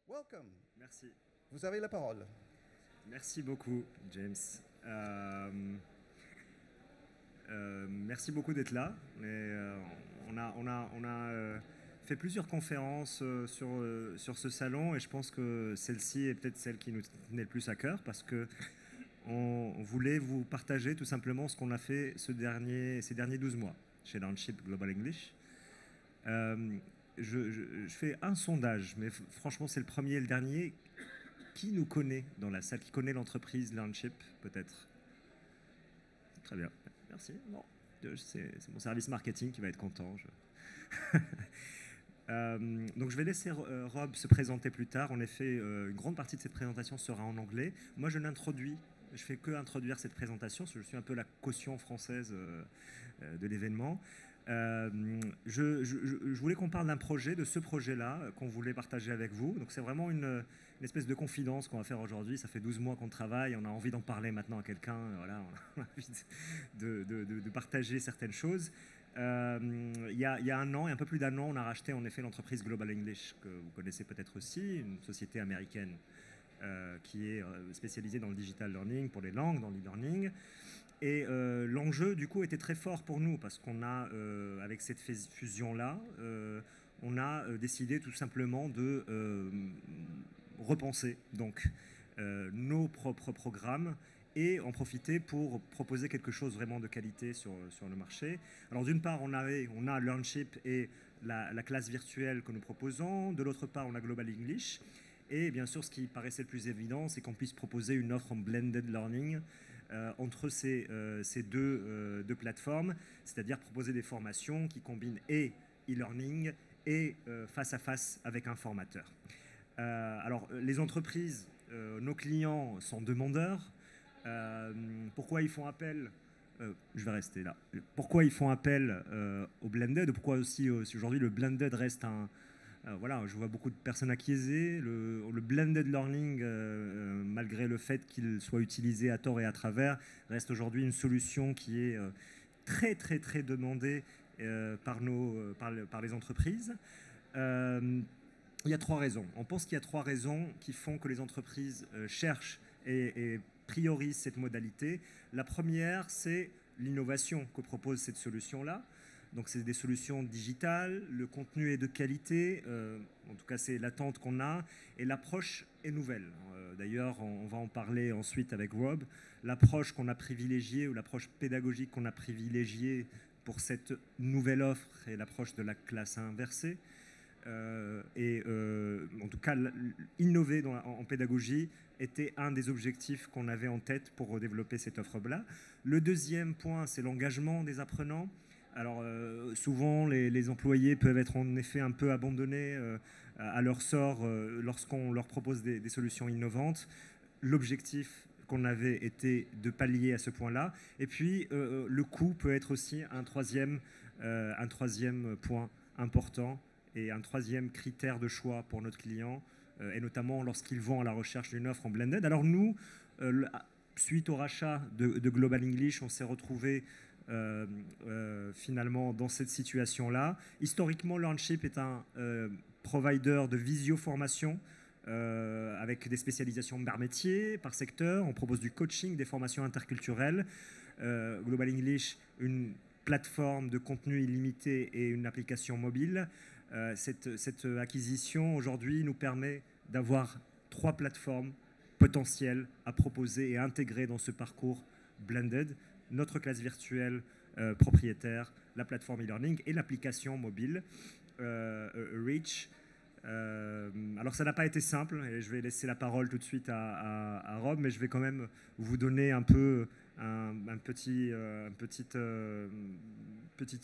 Welcome. Merci. Vous avez la parole. Merci beaucoup, James. Merci beaucoup d'être là. On a fait plusieurs conférences sur ce salon et je pense que celle-ci est peut-être celle qui nous tenait le plus à cœur parce que on voulait vous partager tout simplement ce qu'on a fait ces derniers 12 mois chez Learnship GlobalEnglish. Je fais un sondage, mais franchement c'est le premier et le dernier. Qui nous connaît dans la salle? Qui connaît l'entreprise Learnship, peut-être? Très bien, merci. Bon, c'est mon service marketing qui va être content. Donc je vais laisser Rob se présenter plus tard. En effet, une grande partie de cette présentation sera en anglais. Moi, je fais que introduire cette présentation, parce que je suis un peu la caution française de l'événement. Je voulais qu'on parle d'un projet, de ce projet-là, qu'on voulait partager avec vous. Donc c'est vraiment une espèce de confidence qu'on va faire aujourd'hui. Ça fait 12 mois qu'on travaille, on a envie d'en parler maintenant à quelqu'un. Voilà, on a envie de partager certaines choses. Il y a un an, et un peu plus d'un an, on a racheté en effet l'entreprise GlobalEnglish, que vous connaissez peut-être aussi, une société américaine qui est spécialisée dans le digital learning, pour les langues, dans l'e-learning. Et l'enjeu, du coup, était très fort pour nous, parce qu'on a, avec cette fusion-là, on a décidé tout simplement de repenser donc, nos propres programmes et en profiter pour proposer quelque chose vraiment de qualité sur le marché. Alors d'une part, on a Learnship et la classe virtuelle que nous proposons. De l'autre part, on a GlobalEnglish. Et bien sûr, ce qui paraissait le plus évident, c'est qu'on puisse proposer une offre en blended learning entre ces deux plateformes, c'est-à-dire proposer des formations qui combinent et e-learning et face à face avec un formateur. Alors, les entreprises, nos clients sont demandeurs. Pourquoi ils font appel je vais rester là. Pourquoi ils font appel au blended? Pourquoi aussi aujourd'hui le blended reste un... voilà, je vois beaucoup de personnes acquiescer. Le blended learning, malgré le fait qu'il soit utilisé à tort et à travers, reste aujourd'hui une solution qui est très demandée par les entreprises. Il y a 3 raisons. On pense qu'il y a 3 raisons qui font que les entreprises cherchent et priorisent cette modalité. La première, c'est l'innovation que propose cette solution-là. Donc c'est des solutions digitales, le contenu est de qualité, en tout cas c'est l'attente qu'on a, et l'approche est nouvelle. D'ailleurs, on va en parler ensuite avec Rob. L'approche qu'on a privilégiée, ou l'approche pédagogique qu'on a privilégiée pour cette nouvelle offre, est l'approche de la classe inversée. En tout cas, innover en pédagogie était un des objectifs qu'on avait en tête pour développer cette offre-là. Le deuxième point, c'est l'engagement des apprenants. Alors, souvent, les employés peuvent être en effet un peu abandonnés à leur sort lorsqu'on leur propose des solutions innovantes. L'objectif qu'on avait été de pallier à ce point-là. Et puis, le coût peut être aussi un troisième point important et un troisième critère de choix pour notre client, et notamment lorsqu'ils vont à la recherche d'une offre en blended. Alors nous, suite au rachat de GlobalEnglish, on s'est retrouvés finalement dans cette situation-là. Historiquement, Learnship est un provider de visio-formation avec des spécialisations par métier, par secteur. On propose du coaching, des formations interculturelles. GlobalEnglish, une plateforme de contenu illimité et une application mobile. Cette acquisition aujourd'hui nous permet d'avoir 3 plateformes potentielles à proposer et à intégrer dans ce parcours blended. Notre classe virtuelle propriétaire, la plateforme e-learning et l'application mobile Reach. Alors ça n'a pas été simple et je vais laisser la parole tout de suite à Rob, mais je vais quand même vous donner un peu une petite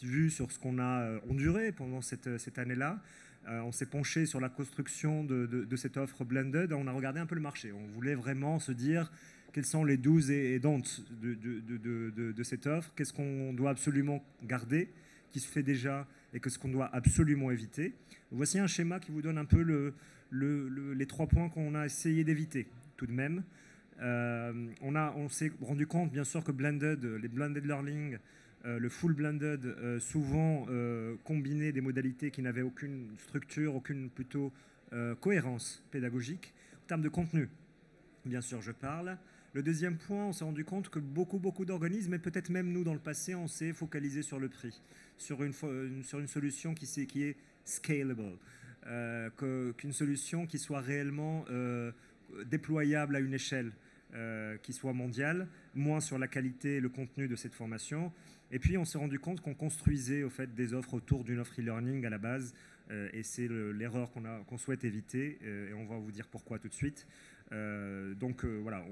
vue sur ce qu'on a enduré pendant cette année-là. On s'est penché sur la construction de cette offre blended. On a regardé un peu le marché. On voulait vraiment se dire quels sont les do's et don'ts de cette offre, qu'est-ce qu'on doit absolument garder, qui se fait déjà, et qu'est-ce qu'on doit absolument éviter. Voici un schéma qui vous donne un peu les 3 points qu'on a essayé d'éviter tout de même. On s'est rendu compte, bien sûr, que les blended learning, le full blended, souvent combinait des modalités qui n'avaient aucune structure, aucune plutôt cohérence pédagogique, en termes de contenu. Bien sûr, je parle. Le deuxième point, on s'est rendu compte que beaucoup d'organismes, et peut-être même nous dans le passé, on s'est focalisé sur le prix, sur une solution qui est scalable, qu'une solution qui soit réellement déployable à une échelle qui soit mondiale, moins sur la qualité et le contenu de cette formation. Et puis, on s'est rendu compte qu'on construisait au fait des offres autour d'une offre e-learning à la base, et c'est l'erreur qu'on souhaite éviter, et on va vous dire pourquoi tout de suite. Voilà,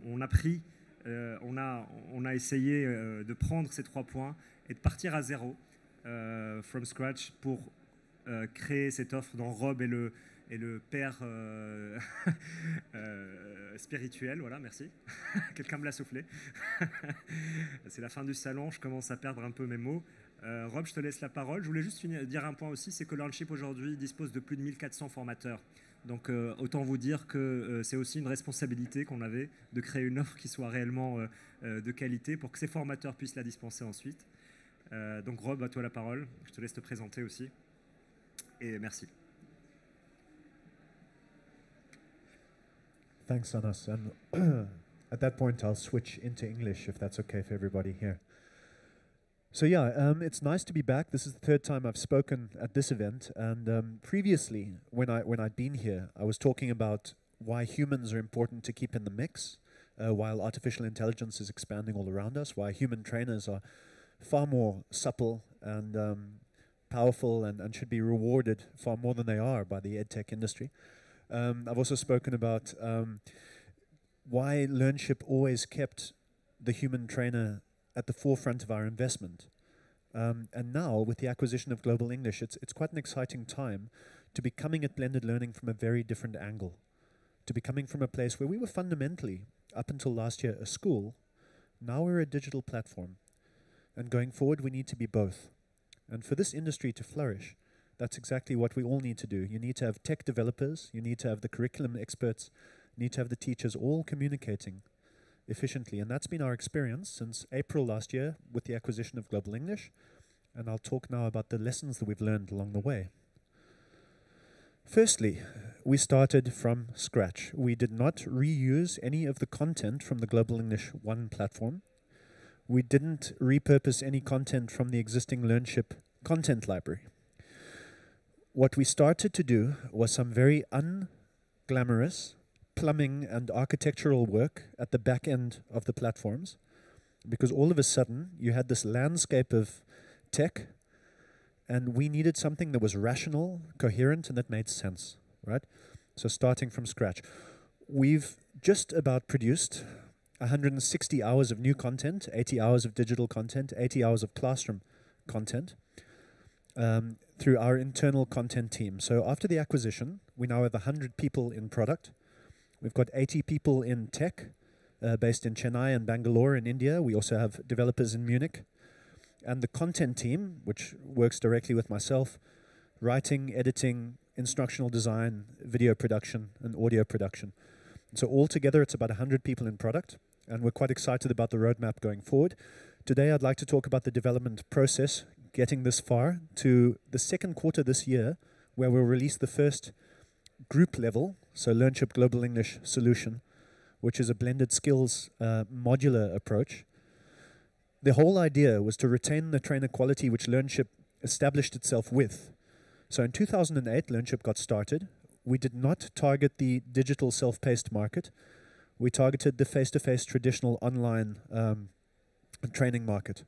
on a pris, on a essayé de prendre ces 3 points et de partir à zéro, from scratch, pour créer cette offre dont Rob est le père spirituel. Voilà, merci. Quelqu'un me l'a soufflé. C'est la fin du salon, je commence à perdre un peu mes mots. Rob, je te laisse la parole. Je voulais juste dire un point aussi, c'est que Learnship aujourd'hui dispose de plus de 1400 formateurs. Donc autant vous dire que c'est aussi une responsabilité qu'on avait de créer une offre qui soit réellement de qualité pour que ces formateurs puissent la dispenser ensuite. Donc Rob, à toi la parole. Je te laisse te présenter aussi. Et merci. Thanks, Anas. And at that point, I'll switch into English if that's okay for everybody here. So yeah, it's nice to be back. This is the 3rd time I've spoken at this event. And previously, when I'd been here, I was talking about why humans are important to keep in the mix, while artificial intelligence is expanding all around us, why human trainers are far more supple and powerful and should be rewarded far more than they are by the edtech industry. I've also spoken about why Learnship always kept the human trainer at the forefront of our investment. And now, with the acquisition of GlobalEnglish, it's quite an exciting time to be coming at blended learning from a very different angle, to be coming from a place where we were fundamentally, up until last year, a school. Now we're a digital platform. And going forward, we need to be both. And for this industry to flourish, that's exactly what we all need to do. You need to have tech developers, you need to have the curriculum experts, you need to have the teachers all communicating efficiently. And that's been our experience since April last year with the acquisition of GlobalEnglish. And I'll talk now about the lessons that we've learned along the way. Firstly, we started from scratch. We did not reuse any of the content from the GlobalEnglish 1 platform. We didn't repurpose any content from the existing Learnship content library. What we started to do was some very unglamorous plumbing and architectural work at the back end of the platforms, because all of a sudden you had this landscape of tech, and we needed something that was rational, coherent, and that made sense, right? So starting from scratch. We've just about produced 160 hours of new content, 80 hours of digital content, 80 hours of classroom content, through our internal content team. So after the acquisition, we now have 100 people in product. We've got 80 people in tech, based in Chennai and Bangalore in India. We also have developers in Munich. And the content team, which works directly with myself, writing, editing, instructional design, video production, and audio production. So altogether, it's about 100 people in product, and we're quite excited about the roadmap going forward. Today, I'd like to talk about the development process, getting this far to the second quarter this year, where we'll release the first group level, so Learnship GlobalEnglish solution, which is a blended skills modular approach. The whole idea was to retain the trainer quality which Learnship established itself with. So in 2008, Learnship got started. We did not target the digital self-paced market. We targeted the face-to-face traditional online training market.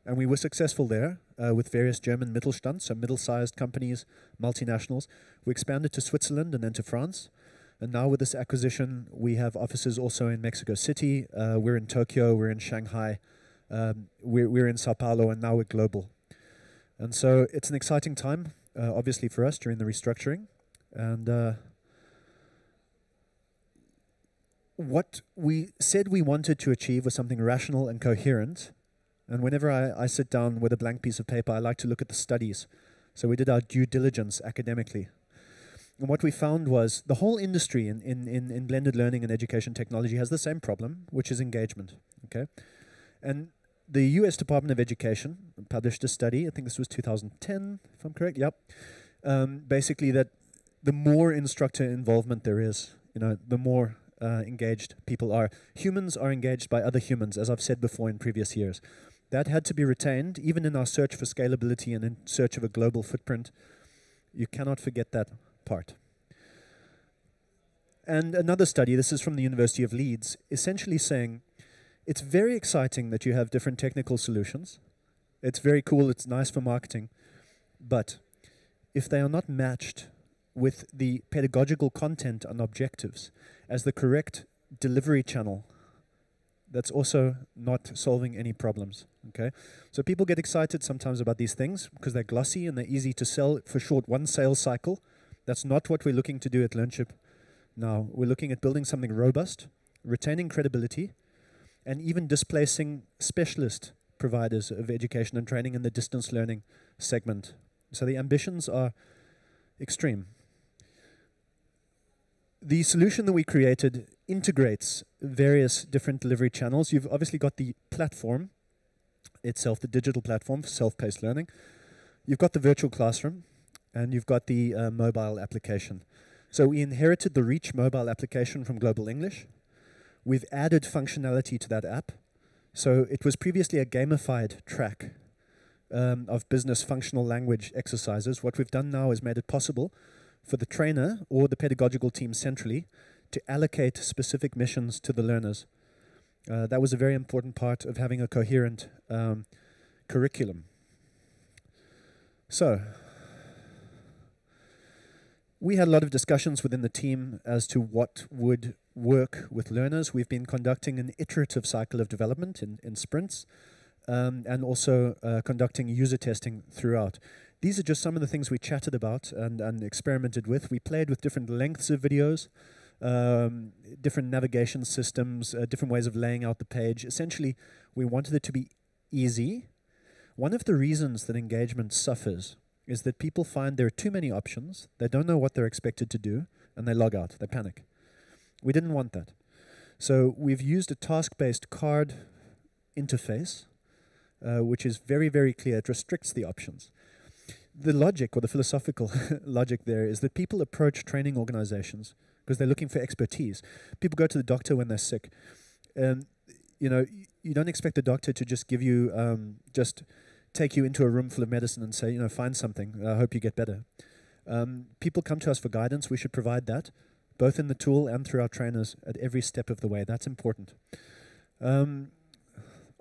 And we were successful there with various German Mittelstand, so middle-sized companies, multinationals. We expanded to Switzerland and then to France. And now with this acquisition, we have offices also in Mexico City. We're in Tokyo, we're in Shanghai, we're in Sao Paulo, and now we're global. And so it's an exciting time, obviously for us during the restructuring. And what we said we wanted to achieve was something rational and coherent. And whenever I sit down with a blank piece of paper, I like to look at the studies. So we did our due diligence academically. And what we found was the whole industry in blended learning and education technology has the same problem, which is engagement. Okay, and the US Department of Education published a study, I think this was 2010, if I'm correct, yep, basically that the more instructor involvement there is, the more engaged people are. Humans are engaged by other humans, as I've said before in previous years. That had to be retained, even in our search for scalability and in search of a global footprint. You cannot forget that part. And another study, this is from the University of Leeds, essentially saying it's very exciting that you have different technical solutions. It's very cool, it's nice for marketing. But if they are not matched with the pedagogical content and objectives as the correct delivery channel, that's also not solving any problems, okay? So people get excited sometimes about these things because they're glossy and they're easy to sell for short one sales cycle. That's not what we're looking to do at Learnship. Now, we're looking at building something robust, retaining credibility, and even displacing specialist providers of education and training in the distance learning segment. So the ambitions are extreme. The solution that we created integrates various different delivery channels. You've obviously got the platform itself, the digital platform for self-paced learning. You've got the virtual classroom, and you've got the mobile application. So we inherited the Reach mobile application from GlobalEnglish. We've added functionality to that app. So it was previously a gamified track of business functional language exercises. What we've done now is made it possible for the trainer or the pedagogical team centrally to allocate specific missions to the learners. That was a very important part of having a coherent curriculum. So, we had a lot of discussions within the team as to what would work with learners. We've been conducting an iterative cycle of development in sprints and also conducting user testing throughout. These are just some of the things we chatted about and experimented with. We played with different lengths of videos, different navigation systems, different ways of laying out the page. Essentially, we wanted it to be easy. One of the reasons that engagement suffers is that people find there are too many options, they don't know what they're expected to do, and they log out, they panic. We didn't want that. So we've used a task-based card interface, which is very, very clear. It restricts the options. The logic, or the philosophical logic there, is that people approach training organizations because they're looking for expertise. People go to the doctor when they're sick. You don't expect the doctor to just give you, just take you into a room full of medicine and say, find something, I hope you get better. People come to us for guidance. We should provide that, both in the tool and through our trainers at every step of the way. That's important.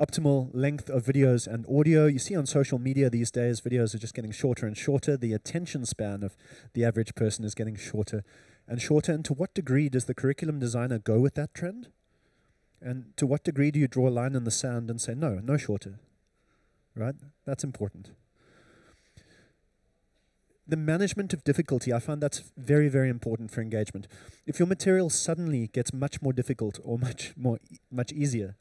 Optimal length of videos and audio. You see on social media these days, videos are just getting shorter and shorter. The attention span of the average person is getting shorter and shorter. And to what degree does the curriculum designer go with that trend? And to what degree do you draw a line in the sand and say, no shorter? Right? That's important. The management of difficulty, I find that's very, very important for engagement. If your material suddenly gets much more difficult or much easier,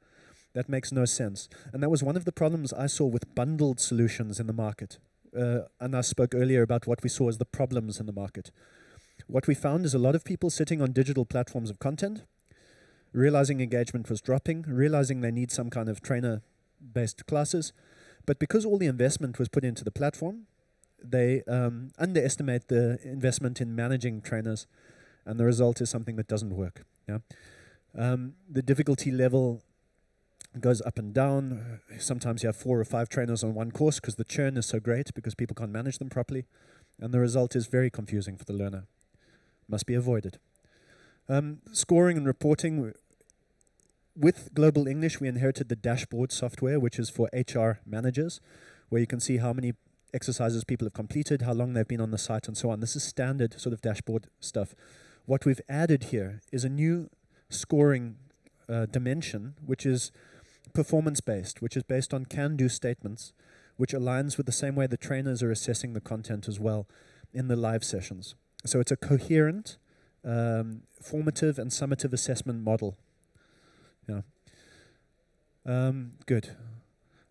that makes no sense. And that was one of the problems I saw with bundled solutions in the market. And I spoke earlier about what we saw as the problems in the market. What we found is a lot of people sitting on digital platforms of content, realizing engagement was dropping, realizing they need some kind of trainer-based classes. But because all the investment was put into the platform, they underestimate the investment in managing trainers. And the result is something that doesn't work. Yeah? The difficulty level goes up and down. Sometimes you have 4 or 5 trainers on one course because the churn is so great because people can't manage them properly. And the result is very confusing for the learner. Must be avoided. Scoring and reporting. With GlobalEnglish, we inherited the dashboard software, which is for HR managers, where you can see how many exercises people have completed, how long they've been on the site, and so on. This is standard sort of dashboard stuff. What we've added here is a new scoring dimension, which is performance-based, which is based on can-do statements, which aligns with the same way the trainers are assessing the content as well in the live sessions. So it's a coherent, formative and summative assessment model. Yeah. Good.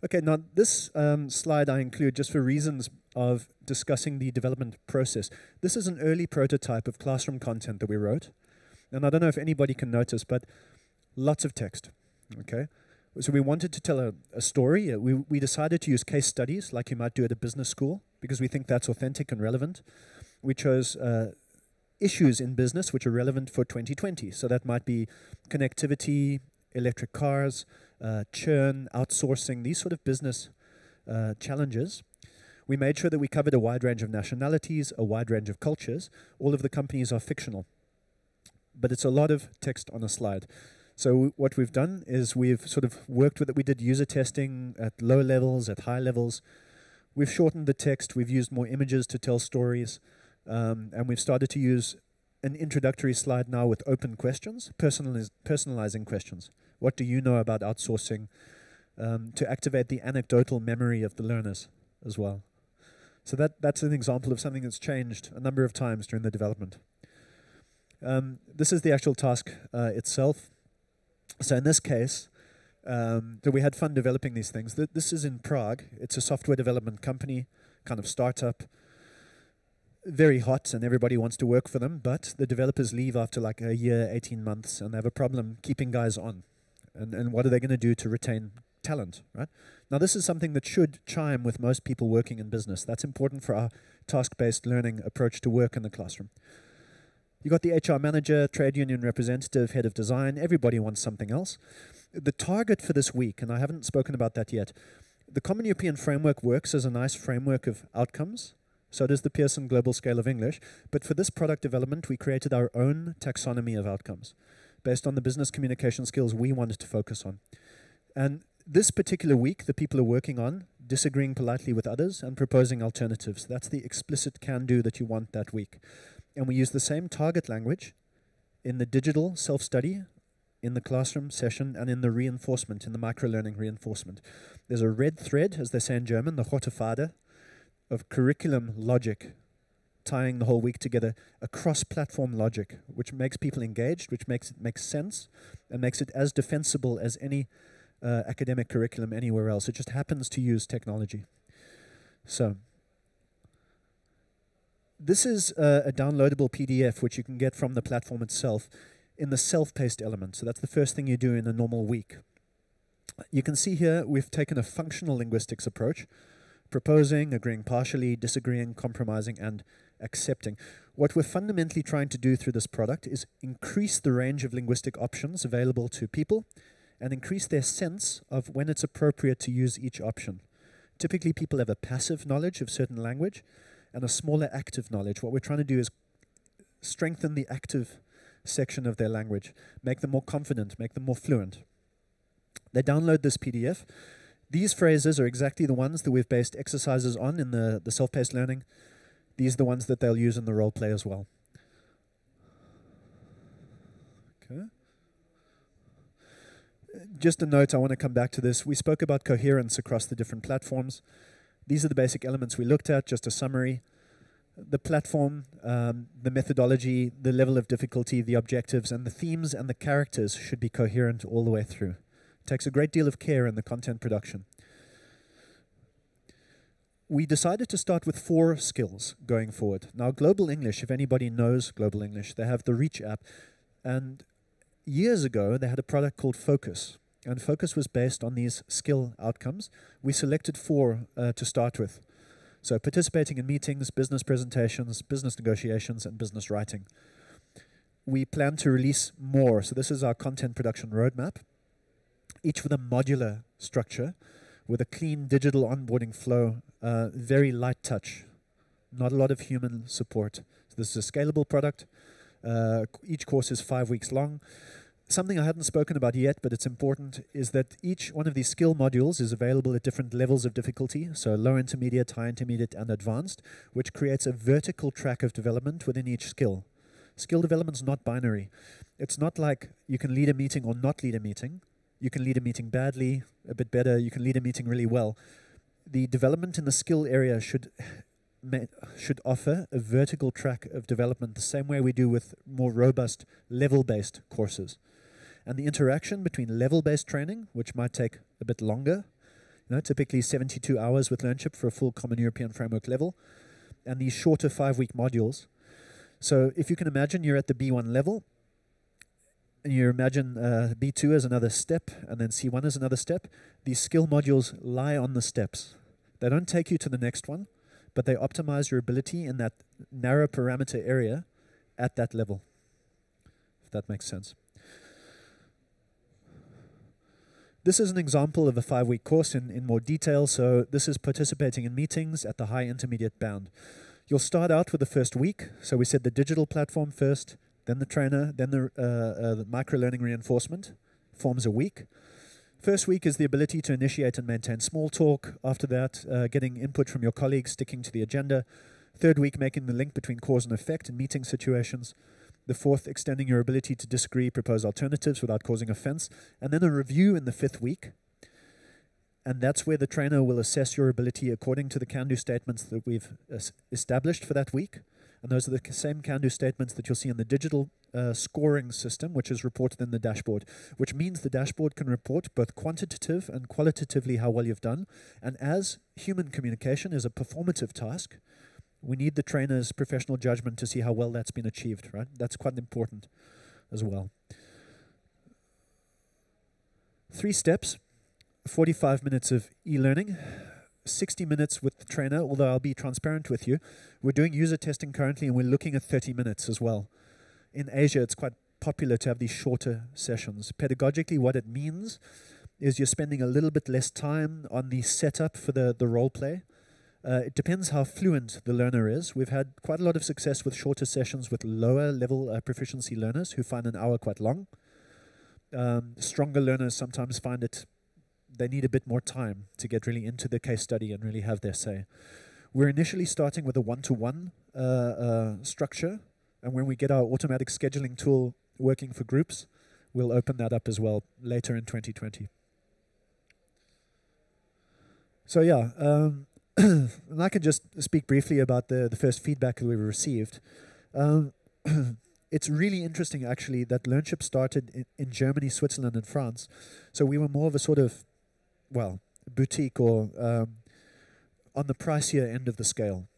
Okay, now this slide I include just for reasons of discussing the development process. This is an early prototype of classroom content that we wrote. And I don't know if anybody can notice, but lots of text, okay? So we wanted to tell a story. We decided to use case studies like you might do at a business school because we think that's authentic and relevant. We chose issues in business which are relevant for 2020. So that might be connectivity, electric cars, churn, outsourcing, these sort of business challenges. We made sure that we covered a wide range of nationalities, a wide range of cultures. All of the companies are fictional, but it's a lot of text on a slide. So what we've done is we've sort of worked with it. We did user testing at low levels, at high levels. We've shortened the text. We've used more images to tell stories. And we've started to use an introductory slide now with open questions, personalizing questions. What do you know about outsourcing? To activate the anecdotal memory of the learners as well. So that's an example of something that's changed a number of times during the development. This is the actual task itself. So in this case, we had fun developing these things. This is in Prague. It's a software development company, kind of startup. Very hot, and everybody wants to work for them, but the developers leave after like a year, 18 months, and they have a problem keeping guys on. And what are they going to do to retain talent, right? Now, this is something that should chime with most people working in business. That's important for our task-based learning approach to work in the classroom. You got the HR manager, trade union representative, head of design. Everybody wants something else. The target for this week, and I haven't spoken about that yet, the Common European Framework works as a nice framework of outcomes. So does the Pearson Global Scale of English. But for this product development, we created our own taxonomy of outcomes based on the business communication skills we wanted to focus on. And this particular week, the people are working on disagreeing politely with others and proposing alternatives. That's the explicit can-do that you want that week. And we use the same target language in the digital self-study, in the classroom session, and in the reinforcement, in the micro-learning reinforcement. There's a red thread, as they say in German, the rote Faden, of curriculum logic tying the whole week together, a cross-platform logic, which makes people engaged, which makes it make sense, and makes it as defensible as any academic curriculum anywhere else. It just happens to use technology. So this is a downloadable PDF which you can get from the platform itself in the self-paced element. So that's the first thing you do in a normal week. You can see here we've taken a functional linguistics approach, proposing, agreeing partially, disagreeing, compromising, and accepting. What we're fundamentally trying to do through this product is increase the range of linguistic options available to people and increase their sense of when it's appropriate to use each option. Typically, people have a passive knowledge of certain language and a smaller active knowledge. What we're trying to do is strengthen the active section of their language, make them more confident, make them more fluent. They download this PDF. These phrases are exactly the ones that we've based exercises on in the self-paced learning. These are the ones that they'll use in the role play as well. Okay. Just a note, I want to come back to this. We spoke about coherence across the different platforms. These are the basic elements we looked at, just a summary. The platform, the methodology, the level of difficulty, the objectives, and the themes and the characters should be coherent all the way through. Takes a great deal of care in the content production. We decided to start with 4 skills going forward. Now, GlobalEnglish, if anybody knows GlobalEnglish, they have the Reach app. And years ago, they had a product called Focus. And Focus was based on these skill outcomes. We selected 4 to start with. So participating in meetings, business presentations, business negotiations, and business writing. We plan to release more. So this is our content production roadmap. Each with a modular structure, with a clean digital onboarding flow, very light touch, not a lot of human support. So this is a scalable product. Each course is 5 weeks long. Something I hadn't spoken about yet, but it's important, is that each one of these skill modules is available at different levels of difficulty, so low intermediate, high intermediate, and advanced, which creates a vertical track of development within each skill. Skill development is not binary. It's not like you can lead a meeting or not lead a meeting. You can lead a meeting badly, a bit better. You can lead a meeting really well. The development in the skill area should offer a vertical track of development the same way we do with more robust level-based courses. And the interaction between level-based training, which might take a bit longer, typically 72 hours with Learnship for a full Common European Framework level, and these shorter 5-week modules. So if you can imagine you're at the B1 level, and you imagine B2 as another step, and then C1 as another step, these skill modules lie on the steps. They don't take you to the next one, but they optimize your ability in that narrow parameter area at that level, if that makes sense. This is an example of a 5-week course in more detail. So this is participating in meetings at the high intermediate band. You'll start out with the first week. So we said the digital platform first, then the trainer, then the micro-learning reinforcement forms a week. First week is the ability to initiate and maintain small talk. After that, getting input from your colleagues, sticking to the agenda. Third week, making the link between cause and effect in meeting situations. The fourth, extending your ability to disagree, propose alternatives without causing offense. And then a review in the 5th week. And that's where the trainer will assess your ability according to the can-do statements that we've established for that week. And those are the same can-do statements that you'll see in the digital scoring system, which is reported in the dashboard, which means the dashboard can report both quantitative and qualitatively how well you've done. And as human communication is a performative task, we need the trainer's professional judgment to see how well that's been achieved, right? That's quite important as well. 3 steps, 45 minutes of e-learning, 60 minutes with the trainer, although I'll be transparent with you. We're doing user testing currently, and we're looking at 30 minutes as well. In Asia, it's quite popular to have these shorter sessions. Pedagogically, what it means is you're spending a little bit less time on the setup for the role play. It depends how fluent the learner is. We've had quite a lot of success with shorter sessions with lower level proficiency learners who find an hour quite long. Stronger learners sometimes find it, they need a bit more time to get really into the case study and really have their say. We're initially starting with a one-to-one structure, and when we get our automatic scheduling tool working for groups, we'll open that up as well later in 2020. So yeah, and I can just speak briefly about the first feedback that we received. It's really interesting, actually, that Learnship started in Germany, Switzerland, and France. So we were more of a sort of, well, boutique or on the pricier end of the scale.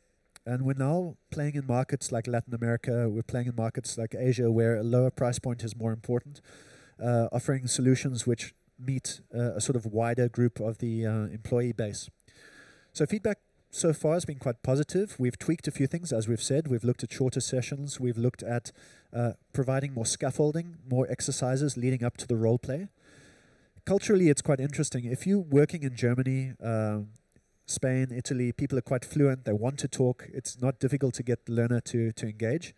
And we're now playing in markets like Latin America, we're playing in markets like Asia, where a lower price point is more important, offering solutions which meet a sort of wider group of the employee base. So feedback so far has been quite positive. We've tweaked a few things, as we've said. We've looked at shorter sessions. We've looked at providing more scaffolding, more exercises leading up to the role play. Culturally, it's quite interesting. If you're working in Germany, Spain, Italy, people are quite fluent. They want to talk. It's not difficult to get the learner to engage.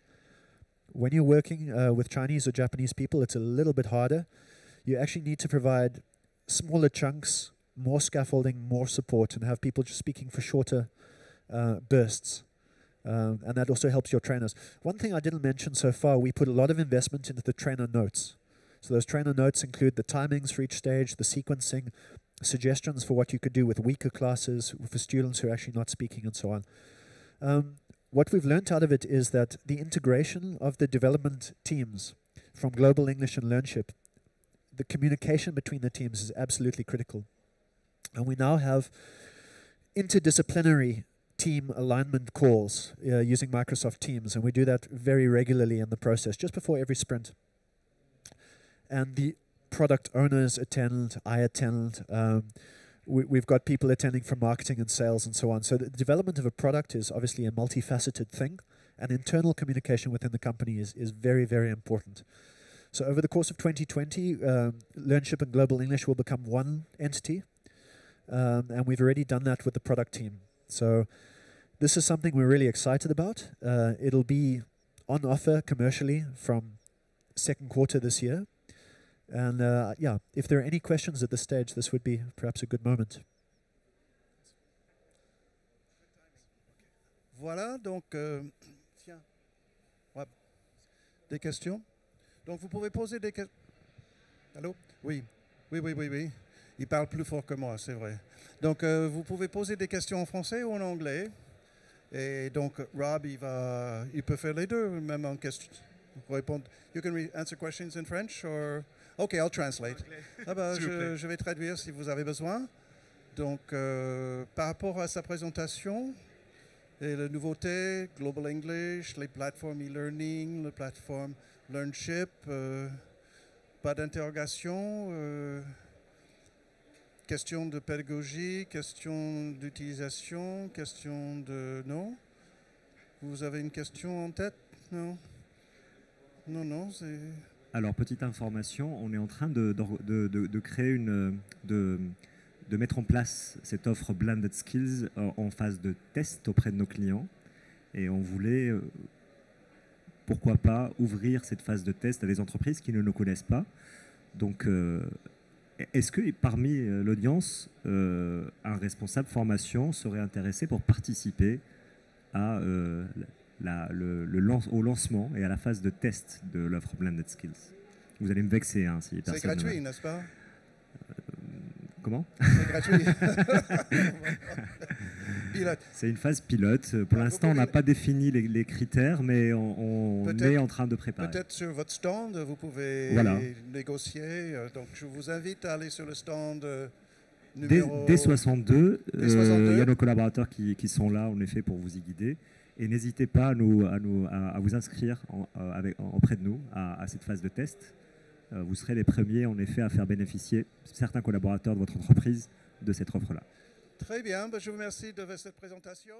When you're working with Chinese or Japanese people, it's a little bit harder. You actually need to provide smaller chunks, more scaffolding, more support, and have people just speaking for shorter bursts. And that also helps your trainers. One thing I didn't mention so far, we put a lot of investment into the trainer notes. So those trainer notes include the timings for each stage, the sequencing, suggestions for what you could do with weaker classes, for students who are actually not speaking, and so on. What we've learned out of it is that the integration of the development teams from Global English and Learnship, the communication between the teams is absolutely critical. And we now have interdisciplinary team alignment calls using Microsoft Teams, and we do that very regularly in the process, just before every sprint. And the product owners attend, I attend, we've got people attending from marketing and sales and so on. So the development of a product is obviously a multifaceted thing, and internal communication within the company is very, very important. So over the course of 2020, Learnship and Global English will become one entity. And we've already done that with the product team. So this is something we're really excited about. It'll be on offer commercially from 2nd quarter this year. And yeah, if there are any questions at this stage, this would be perhaps a good moment. Voilà, donc, tiens, ouais. Des questions? Donc vous pouvez poser des questions. Allô? Oui, oui, oui, oui, oui. Il parle plus fort que moi, c'est vrai. Donc, vous pouvez poser des questions en français ou en anglais. Et donc, Rob, il peut faire les deux, même en question. Répondre. You can answer questions in French or... Okay, I'll translate. Ah bah, je vais traduire si vous avez besoin. Donc, par rapport à sa présentation et la nouveauté, Global English, les plateformes e-learning, les plateformes Learnship, pas d'interrogation. Question de pédagogie, question d'utilisation, question de... Non? Vous avez une question en tête? Non? Non, non, c'est... Alors, petite information, on est en train de créer de mettre en place cette offre Blended Skills en phase de test auprès de nos clients. Et on voulait, pourquoi pas, ouvrir cette phase de test à des entreprises qui ne nous connaissent pas. Donc, est-ce que parmi l'audience, un responsable formation serait intéressé pour participer à, au lancement et à la phase de test de l'offre Blended Skills? Vous allez me vexer hein, si personne... C'est gratuit, n'est-ce pas? Comment? C'est gratuit. Pilote. C'est une phase pilote. Pour l'instant, on n'a pas défini les critères, mais on est en train de préparer. Peut-être sur votre stand, vous pouvez négocier. Donc, je vous invite à aller sur le stand numéro... Dès 62, il 62. Y a nos collaborateurs qui sont là, en effet, pour vous y guider. Et n'hésitez pas à vous inscrire auprès de nous à cette phase de test. Vous serez les premiers, en effet, à faire bénéficier certains collaborateurs de votre entreprise de cette offre-là. Très bien, je vous remercie de cette présentation.